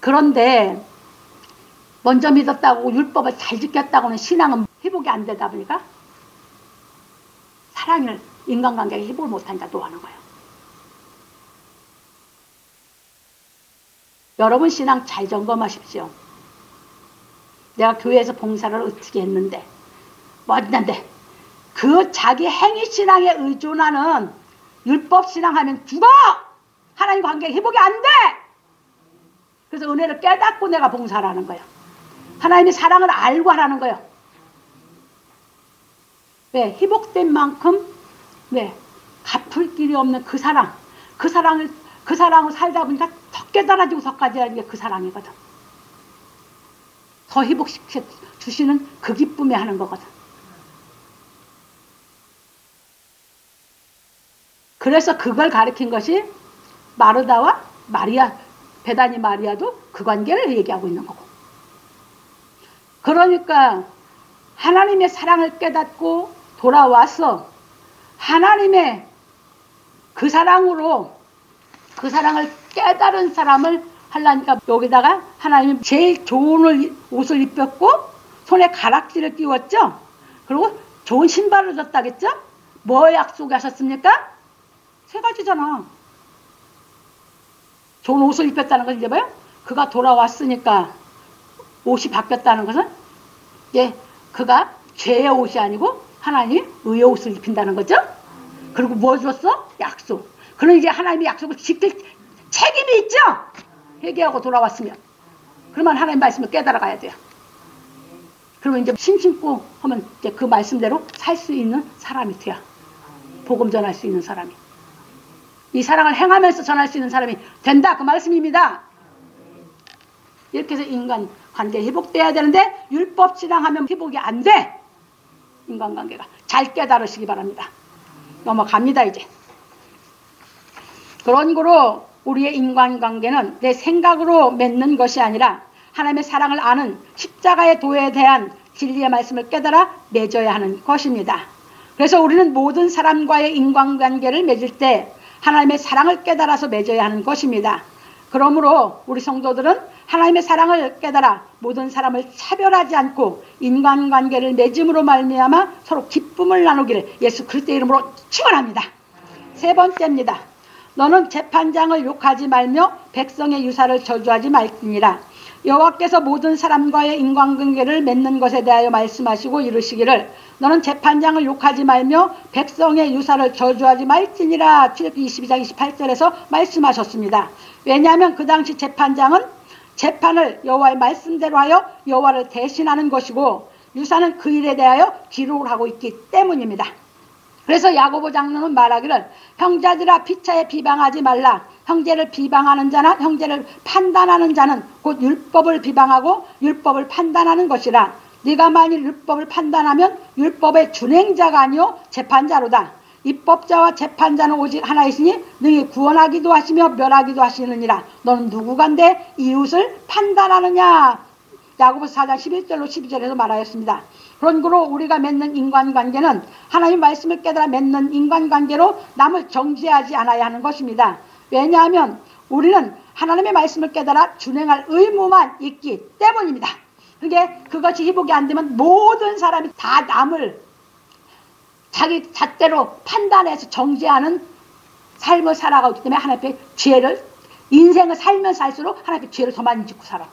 Speaker 1: 그런데 먼저 믿었다고 율법을 잘 지켰다고는 신앙은 회복이 안 되다 보니까 사랑을 인간관계에 회복을 못한다고 하는 거예요. 여러분 신앙 잘 점검하십시오. 내가 교회에서 봉사를 어떻게 했는데 뭐했는데 그 자기 행위신앙에 의존하는 율법신앙하면 죽어! 하나님 관계 회복이 안 돼! 그래서 은혜를 깨닫고 내가 봉사를 하는 거예요. 하나님의 사랑을 알고 하라는 거예요. 왜? 회복된 만큼 왜? 갚을 길이 없는 그 사랑을 살다 보니까 더 깨달아지고 더 가져야 게 그 사랑이거든. 더 회복시켜 주시는 그 기쁨에 하는 거거든. 그래서 그걸 가르친 것이 마르다와 마리아, 베다니 마리아도 그 관계를 얘기하고 있는 거고. 그러니까 하나님의 사랑을 깨닫고 돌아와서 하나님의 그 사랑으로 그 사랑을 깨달은 사람을 하려니까 여기다가 하나님이 제일 좋은 옷을 입혔고 손에 가락지를 끼웠죠. 그리고 좋은 신발을 줬다겠죠. 뭐 약속하셨습니까? 세 가지잖아. 좋은 옷을 입혔다는 것은 이제 뭐예요? 그가 돌아왔으니까 옷이 바뀌었다는 것은 예, 그가 죄의 옷이 아니고 하나님이 의의 옷을 입힌다는 거죠. 그리고 뭐 줬어? 약속. 그럼 이제 하나님의 약속을 지킬 책임이 있죠. 회개하고 돌아왔으면. 그러면 하나님 말씀을 깨달아 가야 돼요. 그러면 이제 심 신고 하면 이제 그 말씀대로 살 수 있는 사람이 돼요. 복음 전할 수 있는 사람이. 이 사랑을 행하면서 전할 수 있는 사람이 된다. 그 말씀입니다. 이렇게 해서 인간 관계 회복돼야 되는데 율법 신앙하면 회복이 안 돼. 인간관계가. 잘 깨달으시기 바랍니다. 넘어갑니다 이제. 그런 거로 우리의 인간관계는 내 생각으로 맺는 것이 아니라 하나님의 사랑을 아는 십자가의 도에 대한 진리의 말씀을 깨달아 맺어야 하는 것입니다. 그래서 우리는 모든 사람과의 인간관계를 맺을 때 하나님의 사랑을 깨달아서 맺어야 하는 것입니다. 그러므로 우리 성도들은 하나님의 사랑을 깨달아 모든 사람을 차별하지 않고 인간관계를 맺음으로 말미암아 서로 기쁨을 나누기를 예수 그리스도의 이름으로 축원합니다. 세 번째입니다. 너는 재판장을 욕하지 말며 백성의 유사를 저주하지 말지니라. 여호와께서 모든 사람과의 인간관계를 맺는 것에 대하여 말씀하시고 이르시기를 너는 재판장을 욕하지 말며 백성의 유사를 저주하지 말지니라. 출애굽기 22장 28절에서 말씀하셨습니다. 왜냐하면 그 당시 재판장은 재판을 여호와의 말씀대로 하여 여호와를 대신하는 것이고 유사는 그 일에 대하여 기록을 하고 있기 때문입니다. 그래서 야고보 장로는 말하기를 형제들아 피차에 비방하지 말라. 형제를 비방하는 자나 형제를 판단하는 자는 곧 율법을 비방하고 율법을 판단하는 것이라. 네가 만일 율법을 판단하면 율법의 준행자가 아니요 재판자로다. 입법자와 재판자는 오직 하나이시니 능히 구원하기도 하시며 멸하기도 하시느니라. 너는 누구간데 이웃을 판단하느냐. 야고보서 4장 11절로 12절에서 말하였습니다. 그러므로 우리가 맺는 인간관계는 하나님 말씀을 깨달아 맺는 인간관계로 남을 정죄하지 않아야 하는 것입니다. 왜냐하면 우리는 하나님의 말씀을 깨달아 준행할 의무만 있기 때문입니다. 그것이 회복이 안 되면 모든 사람이 다 남을 자기 잣대로 판단해서 정죄하는 삶을 살아가기 때문에 하나님 앞에 죄를, 인생을 살면 살수록 하나님 앞에 죄를 더 많이 짓고 살아.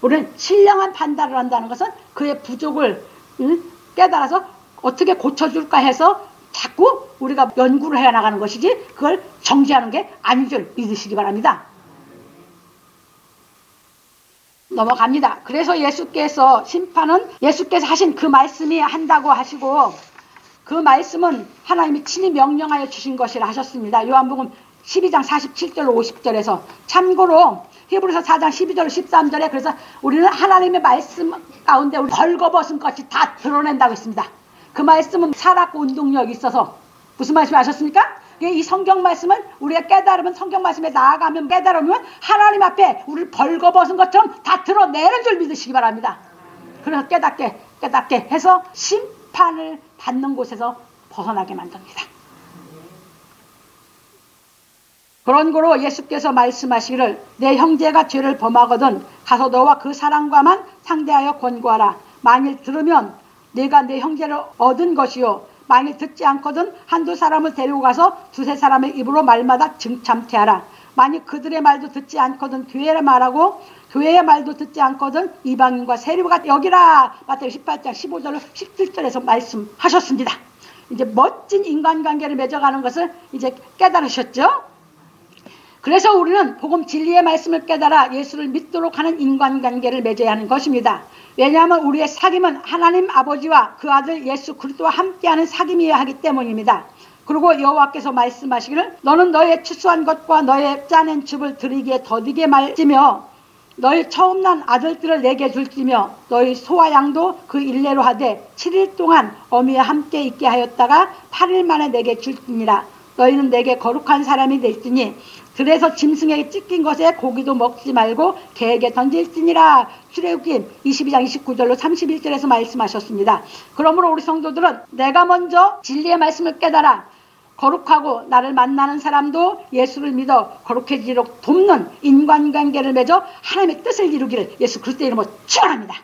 Speaker 1: 우리는 신령한 판단을 한다는 것은 그의 부족을 깨달아서 어떻게 고쳐줄까 해서 자꾸 우리가 연구를 해나가는 것이지 그걸 정죄하는 게 아닌 줄 믿으시기 바랍니다. 넘어갑니다. 그래서 예수께서 심판은 예수께서 하신 그 말씀이 한다고 하시고 그 말씀은 하나님이 친히 명령하여 주신 것이라 하셨습니다. 요한복음 12장 47절로 50절에서 참고로 히브리서 4장 12절 13절에 그래서 우리는 하나님의 말씀 가운데 우리 벌거벗은 것이 다 드러낸다고 했습니다. 그 말씀은 살았고 운동력이 있어서 무슨 말씀 아셨습니까? 이 성경 말씀을 우리가 깨달으면 성경 말씀에 나아가면 깨달으면 하나님 앞에 우리를 벌거벗은 것처럼 다 드러내는 줄 믿으시기 바랍니다. 그래서 깨닫게 해서 심판을 받는 곳에서 벗어나게 만듭니다. 그런 거로 예수께서 말씀하시기를 내 형제가 죄를 범하거든 가서 너와 그 사람과만 상대하여 권고하라. 만일 들으면 네가 내 형제를 얻은 것이요 만일 듣지 않거든 한두 사람을 데리고 가서 두세 사람의 입으로 말마다 증참케 하라. 만일 그들의 말도 듣지 않거든 교회의 말하고 교회의 말도 듣지 않거든 이방인과 세리가 여기라. 마태복음 18장 15절로 17절에서 말씀하셨습니다. 이제 멋진 인간관계를 맺어가는 것을 이제 깨달으셨죠? 그래서 우리는 복음 진리의 말씀을 깨달아 예수를 믿도록 하는 인간관계를 맺어야 하는 것입니다. 왜냐하면 우리의 사귐은 하나님 아버지와 그 아들 예수 그리스도와 함께하는 사귐이어야 하기 때문입니다. 그리고 여호와께서 말씀하시기를 너는 너의 추수한 것과 너의 짜낸 즙을 드리기에 더디게 말지며 너희 처음 난 아들들을 내게 줄지며 너희 소와 양도 그 일례로 하되 7일 동안 어미와 함께 있게 하였다가 8일 만에 내게 줄지니라. 너희는 내게 거룩한 사람이 될지니 그래서 짐승에게 찢긴 것에 고기도 먹지 말고 개에게 던질지니라. 출애굽기 22장 29절로 31절에서 말씀하셨습니다. 그러므로 우리 성도들은 내가 먼저 진리의 말씀을 깨달아 거룩하고 나를 만나는 사람도 예수를 믿어 거룩해지도록 돕는 인간관계를 맺어 하나님의 뜻을 이루기를 예수 그리스도의 이름으로 축원합니다.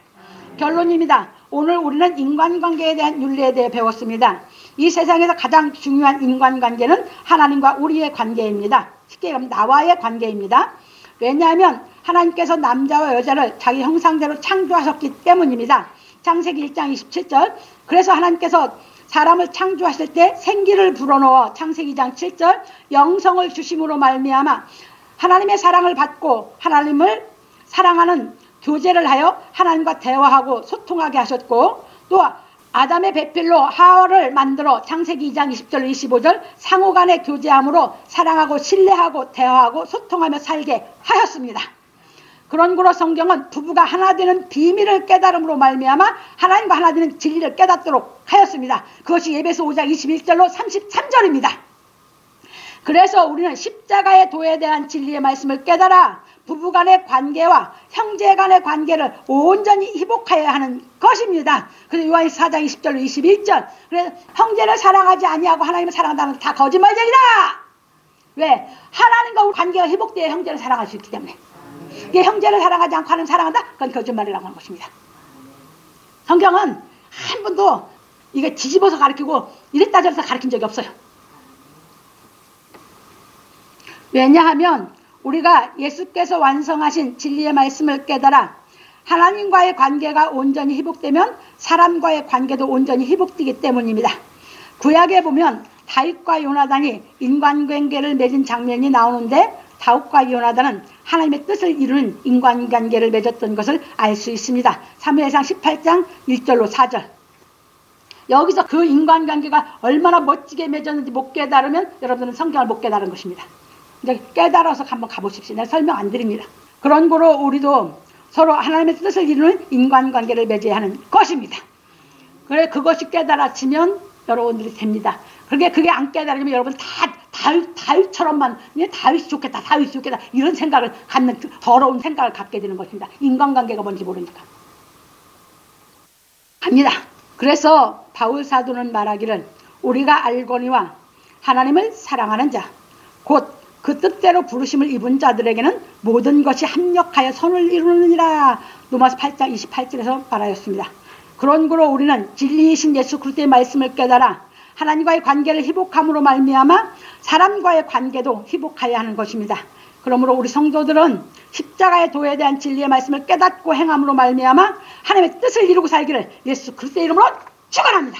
Speaker 1: 결론입니다. 오늘 우리는 인간관계에 대한 윤리에 대해 배웠습니다. 이 세상에서 가장 중요한 인간관계는 하나님과 우리의 관계입니다. 쉽게 얘기하면 나와의 관계입니다. 왜냐하면 하나님께서 남자와 여자를 자기 형상대로 창조하셨기 때문입니다. 창세기 1장 27절 그래서 하나님께서 사람을 창조하실 때 생기를 불어넣어 창세기 2장 7절 영성을 주심으로 말미암아 하나님의 사랑을 받고 하나님을 사랑하는 교제를 하여 하나님과 대화하고 소통하게 하셨고 또 아담의 배필로 하와를 만들어 창세기 2장 20절 25절 상호간의 교제함으로 사랑하고 신뢰하고 대화하고 소통하며 살게 하였습니다. 그런 거로 성경은 부부가 하나 되는 비밀을 깨달음으로 말미암아 하나님과 하나 되는 진리를 깨닫도록 하였습니다. 그것이 에베소 5장 21절로 33절입니다. 그래서 우리는 십자가의 도에 대한 진리의 말씀을 깨달아 부부간의 관계와 형제간의 관계를 온전히 회복해야 하는 것입니다. 그래서 요한일서 4장 20절로 21절 그래서 형제를 사랑하지 아니하고 하나님을 사랑한다는 다 거짓말쟁이다. 왜? 하나님과 우리 관계가 회복되어야 형제를 사랑할 수 있기 때문에 이게 형제를 사랑하지 않고 하나님을 사랑한다? 그건 거짓말이라고 하는 것입니다. 성경은 한 번도 이게 뒤집어서 가르치고 이랬다 저랬다 가르친 적이 없어요. 왜냐하면 우리가 예수께서 완성하신 진리의 말씀을 깨달아 하나님과의 관계가 온전히 회복되면 사람과의 관계도 온전히 회복되기 때문입니다. 구약에 보면 다윗과 요나단이 인간관계를 맺은 장면이 나오는데 다윗과 요나단은 하나님의 뜻을 이루는 인간관계를 맺었던 것을 알 수 있습니다. 사무엘상 18장 1절로 4절. 여기서 그 인간관계가 얼마나 멋지게 맺었는지 못 깨달으면 여러분들은 성경을 못 깨달은 것입니다. 이제 깨달아서 한번 가보십시오. 내가 설명 안 드립니다. 그런 거로 우리도 서로 하나님의 뜻을 이루는 인간관계를 맺어야 하는 것입니다. 그래 그것이 깨달아지면 여러분들이 됩니다. 그게 안 깨달으면 여러분 다윗처럼만 다윗이 좋겠다 이런 생각을 갖는 더러운 생각을 갖게 되는 것입니다. 인간관계가 뭔지 모르니까. 합니다. 그래서 바울 사도는 말하기를 우리가 알거니와 하나님을 사랑하는 자 곧 그 뜻대로 부르심을 입은 자들에게는 모든 것이 합력하여 선을 이루느니라. 로마서 8장 28절에서 말하였습니다. 그런 거로 우리는 진리이신 예수 그리스도의 말씀을 깨달아 하나님과의 관계를 회복함으로 말미암아 사람과의 관계도 회복하여야 하는 것입니다. 그러므로 우리 성도들은 십자가의 도에 대한 진리의 말씀을 깨닫고 행함으로 말미암아 하나님의 뜻을 이루고 살기를 예수 그리스도의 이름으로 축원합니다.